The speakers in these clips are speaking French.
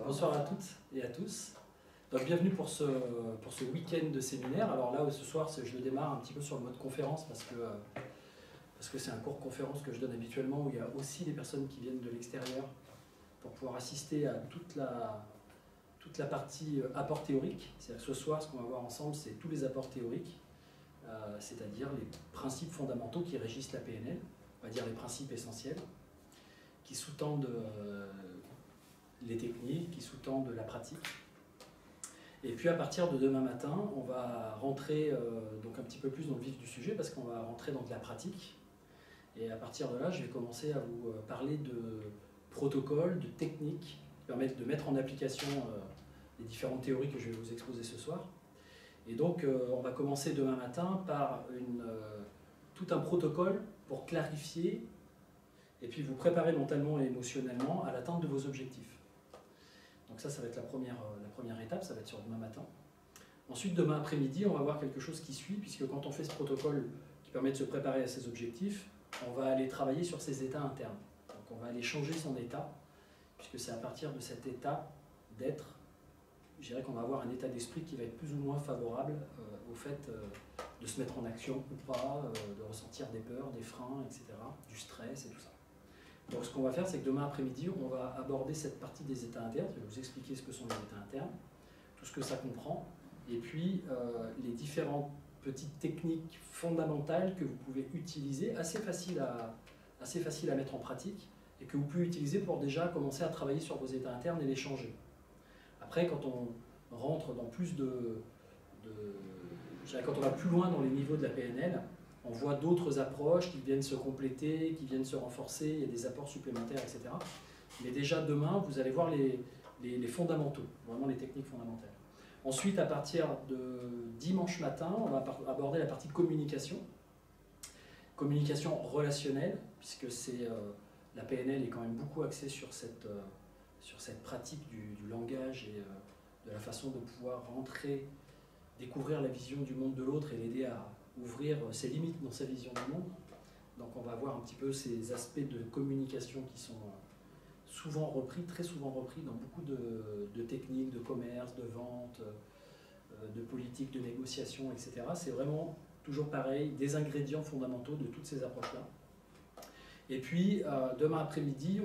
Bonsoir à toutes et à tous. Donc, bienvenue pour ce week-end de séminaire. Alors là, ce soir, je le démarre un petit peu sur le mode conférence parce que c'est un cours conférence que je donne habituellement où il y a aussi des personnes qui viennent de l'extérieur pour pouvoir assister à toute la partie apport théorique. C'est-à-dire que ce soir, ce qu'on va voir ensemble, c'est tous les apports théoriques, c'est-à-dire les principes fondamentaux qui régissent la PNL, on va dire les principes essentiels, qui sous-tendent les techniques, qui sous-tendent la pratique. Et puis à partir de demain matin, on va rentrer donc un petit peu plus dans le vif du sujet parce qu'on va rentrer dans de la pratique. Et à partir de là, je vais commencer à vous parler de protocoles, de techniques qui permettent de mettre en application les différentes théories que je vais vous exposer ce soir. Et donc on va commencer demain matin par tout un protocole pour clarifier et puis vous préparer mentalement et émotionnellement à l'atteinte de vos objectifs. Donc ça va être la première étape, ça va être sur demain matin. Ensuite, demain après-midi, on va voir quelque chose qui suit, puisque quand on fait ce protocole qui permet de se préparer à ses objectifs, on va aller travailler sur ses états internes. Donc on va aller changer son état, puisque c'est à partir de cet état d'être, je dirais qu'on va avoir un état d'esprit qui va être plus ou moins favorable au fait de se mettre en action ou pas, de ressentir des peurs, des freins, etc., du stress et tout ça. Donc ce qu'on va faire, c'est que demain après-midi, on va aborder cette partie des états internes. Je vais vous expliquer ce que sont les états internes, tout ce que ça comprend, et puis les différentes petites techniques fondamentales que vous pouvez utiliser, assez faciles à mettre en pratique, et que vous pouvez utiliser pour déjà commencer à travailler sur vos états internes et les changer. Après, quand on rentre dans plus quand on va plus loin dans les niveaux de la PNL, on voit d'autres approches qui viennent se compléter, qui viennent se renforcer, il y a des apports supplémentaires, etc. Mais déjà demain, vous allez voir les fondamentaux, vraiment les techniques fondamentales. Ensuite, à partir de dimanche matin, on va aborder la partie communication. Communication relationnelle, puisque la PNL est quand même beaucoup axée sur cette pratique du langage et de la façon de pouvoir découvrir la vision du monde de l'autre et l'aider à ouvrir ses limites dans sa vision du monde. Donc on va voir un petit peu ces aspects de communication qui sont souvent repris, très souvent repris dans beaucoup de techniques de commerce, de vente, de politique, de négociation, etc. C'est vraiment toujours pareil, des ingrédients fondamentaux de toutes ces approches-là. Et puis demain après-midi,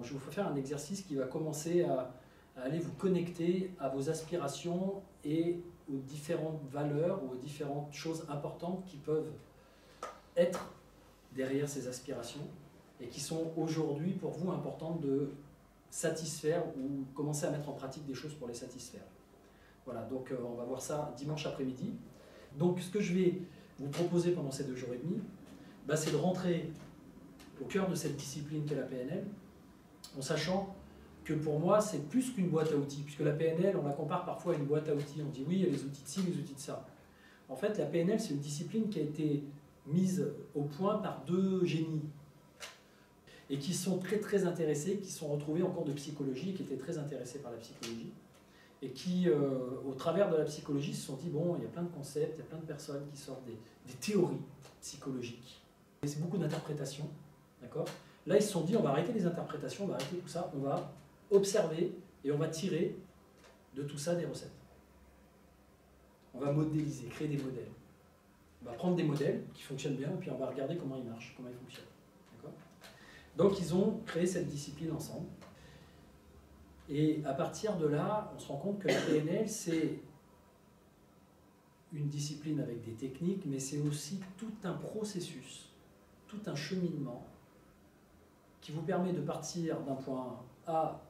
je vais vous faire un exercice qui va commencer à aller vous connecter à vos aspirations et aux différentes valeurs ou aux différentes choses importantes qui peuvent être derrière ces aspirations et qui sont aujourd'hui pour vous importantes de satisfaire ou commencer à mettre en pratique des choses pour les satisfaire. Voilà, donc on va voir ça dimanche après-midi. Donc ce que je vais vous proposer pendant ces 2 jours et demi, c'est de rentrer au cœur de cette discipline qu'est la PNL, en sachant que pour moi, c'est plus qu'une boîte à outils, puisque la PNL, on la compare parfois à une boîte à outils. On dit oui, il y a les outils de ci, les outils de ça. En fait, la PNL, c'est une discipline qui a été mise au point par 2 génies et qui sont très très intéressés, qui sont retrouvés en cours de psychologie, qui étaient très intéressés par la psychologie et qui, au travers de la psychologie, se sont dit bon, il y a plein de concepts, il y a plein de personnes qui sortent des théories psychologiques. Et c'est beaucoup d'interprétations, d'accord ? Là, ils se sont dit on va arrêter les interprétations, on va arrêter tout ça, on va observer et on va tirer de tout ça des recettes. On va modéliser, créer des modèles. On va prendre des modèles qui fonctionnent bien et puis on va regarder comment ils marchent, comment ils fonctionnent. Donc ils ont créé cette discipline ensemble. Et à partir de là, on se rend compte que la PNL, c'est une discipline avec des techniques, mais c'est aussi tout un processus, tout un cheminement qui vous permet de partir d'un point A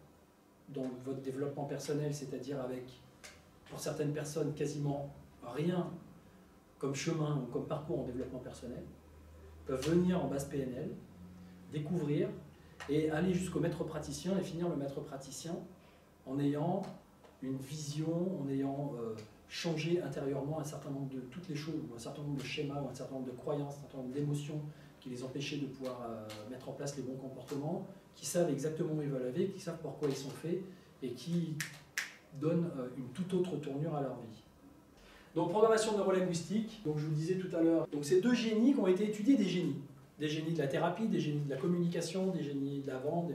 dans votre développement personnel, c'est-à-dire avec, pour certaines personnes, quasiment rien comme chemin ou comme parcours en développement personnel, peuvent venir en base PNL, découvrir et aller jusqu'au maître praticien et finir le maître praticien en ayant une vision, en ayant changé intérieurement un certain nombre de toutes les choses, ou un certain nombre de schémas, ou un certain nombre de croyances, un certain nombre d'émotions qui les empêchaient de pouvoir mettre en place les bons comportements, qui savent exactement où ils veulent aller, qui savent pourquoi ils sont faits et qui donnent une toute autre tournure à leur vie. Donc programmation neurolinguistique, donc je vous le disais tout à l'heure, donc ces 2 génies qui ont été étudiés, des génies de la thérapie, des génies de la communication, des génies de la vente.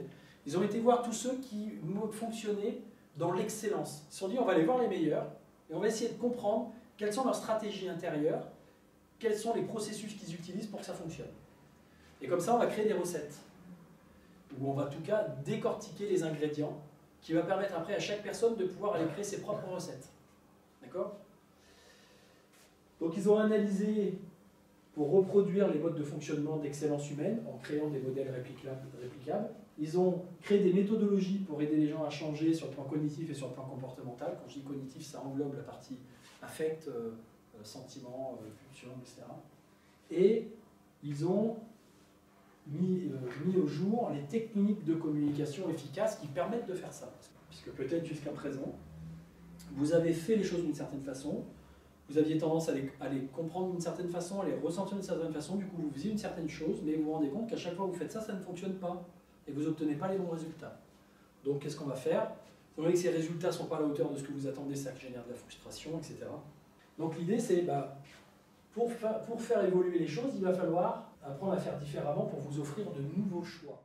Ils ont été voir tous ceux qui fonctionnaient dans l'excellence. Ils se sont dit, on va aller voir les meilleurs et on va essayer de comprendre quelles sont leurs stratégies intérieures, quels sont les processus qu'ils utilisent pour que ça fonctionne. Et comme ça, on va créer des recettes, où on va en tout cas décortiquer les ingrédients, qui va permettre après à chaque personne de pouvoir aller créer ses propres recettes. D'accord? Donc ils ont analysé pour reproduire les modes de fonctionnement d'excellence humaine en créant des modèles réplicables. Ils ont créé des méthodologies pour aider les gens à changer sur le plan cognitif et sur le plan comportemental. Quand je dis cognitif, ça englobe la partie affect, sentiment, pulsion, etc. Et ils ont mis au jour les techniques de communication efficaces qui permettent de faire ça. Puisque peut-être jusqu'à présent, vous avez fait les choses d'une certaine façon, vous aviez tendance à les comprendre d'une certaine façon, à les ressentir d'une certaine façon, du coup vous faisiez une certaine chose, mais vous vous rendez compte qu'à chaque fois que vous faites ça, ça ne fonctionne pas, et vous n'obtenez pas les bons résultats. Donc qu'est-ce qu'on va faire? Vous voyez que ces résultats ne sont pas à la hauteur de ce que vous attendez, ça génère de la frustration, etc. Donc l'idée c'est, pour faire évoluer les choses, il va falloir apprendre à faire différemment pour vous offrir de nouveaux choix.